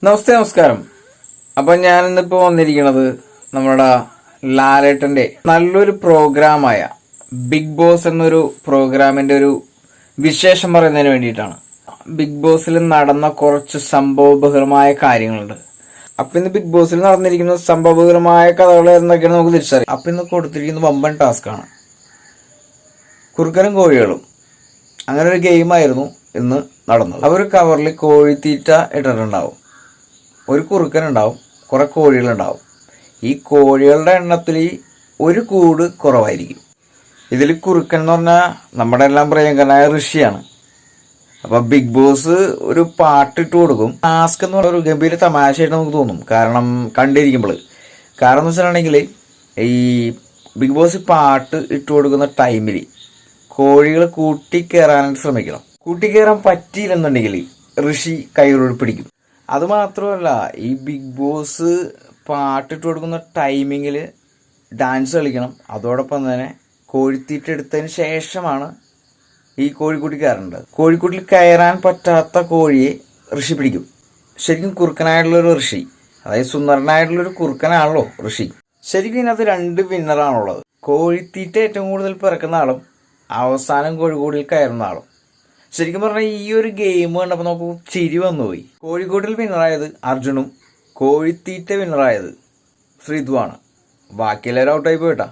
നമസ്കാരം. അപ്പൊ ഞാൻ ഇന്നിപ്പോ വന്നിരിക്കുന്നത് നമ്മുടെ ലാലേട്ടന്റെ നല്ലൊരു പ്രോഗ്രാമായ ബിഗ് ബോസ് എന്നൊരു പ്രോഗ്രാമിന്റെ ഒരു വിശേഷം പറയുന്നതിന് വേണ്ടിയിട്ടാണ്. ബിഗ് ബോസിൽ നടന്ന കുറച്ച് സംഭവബഹുലമായ കാര്യങ്ങളുണ്ട്. അപ്പൊ ഇന്ന് ബിഗ് ബോസിൽ നടന്നിരിക്കുന്ന സംഭവബഹുലമായ കഥകൾ എന്തൊക്കെയാണ് നമുക്ക് തിരിച്ചറിയാം. അപ്പൊ ഇന്ന് കൊടുത്തിരിക്കുന്ന വമ്പൻ ടാസ്ക്കാണ് കുറുക്കനും കോഴികളും. അങ്ങനെ ഒരു ഗെയിമായിരുന്നു ഇന്ന് നടന്നത്. അവർ കവറിൽ കോഴിത്തീറ്റ ഇട്ടിട്ടുണ്ടാവും. ഒരു കുറുക്കനുണ്ടാവും, കുറെ കോഴികളുണ്ടാവും. ഈ കോഴികളുടെ എണ്ണത്തിൽ ഒരു കൂട് കുറവായിരിക്കും. ഇതിൽ കുറുക്കൻ എന്ന് പറഞ്ഞാൽ നമ്മുടെ എല്ലാം പ്രിയങ്കരനായ ഋഷിയാണ്. അപ്പൊ ബിഗ് ബോസ് ഒരു പാട്ടിട്ട് കൊടുക്കും. ടാസ്ക് എന്ന് പറഞ്ഞ ഒരു ഗംഭീര തമാശയായിട്ട് നമുക്ക് തോന്നും, കാരണം കണ്ടിരിക്കുമ്പോൾ. കാരണം എന്ന് വെച്ചിട്ടുണ്ടെങ്കിൽ ഈ ബിഗ് ബോസ് പാട്ട് ഇട്ട് കൊടുക്കുന്ന ടൈമിൽ കോഴികൾ കൂട്ടിക്കയറാനായിട്ട് ശ്രമിക്കണം. കൂട്ടിക്കയറാൻ പറ്റിയില്ലെന്നുണ്ടെങ്കിൽ ഋഷി കൈകളോട് പിടിക്കും. അതുമാത്രമല്ല, ഈ ബിഗ് ബോസ് പാട്ടിട്ട് കൊടുക്കുന്ന ടൈമിങ്ങിൽ ഡാൻസ് കളിക്കണം. അതോടൊപ്പം തന്നെ കോഴിത്തീറ്റ എടുത്തതിന് ശേഷമാണ് ഈ കോഴിക്കൂട്ടിൽ കയറേണ്ടത്. കോഴിക്കൂട്ടിൽ കയറാൻ പറ്റാത്ത കോഴിയെ ഋഷി പിടിക്കും. ശരിക്കും കുറുക്കനായിട്ടുള്ളൊരു ഋഷി, അതായത് സുന്ദരനായിട്ടുള്ളൊരു കുറുക്കനാണല്ലോ ഋഷി. ശരിക്കും ഇതിനകത്ത് രണ്ട് വിന്നറാണുള്ളത്. കോഴിത്തീറ്റ ഏറ്റവും കൂടുതൽ പിറക്കുന്ന ആളും അവസാനം കോഴിക്കൂടിൽ കയറുന്ന ആളും. ശരിക്കും പറഞ്ഞാൽ ഈ ഒരു ഗെയിം കണ്ടപ്പോൾ നമുക്ക് ചിരി വന്നുപോയി. കോഴിക്കോട്ടിൽ വിന്നറായത് അർജുനും കോഴിത്തീറ്റ വിന്നറായത് ശ്രീതുവാണ്. ബാക്കിയെല്ലാവരും ഔട്ടായി പോയിട്ടാ.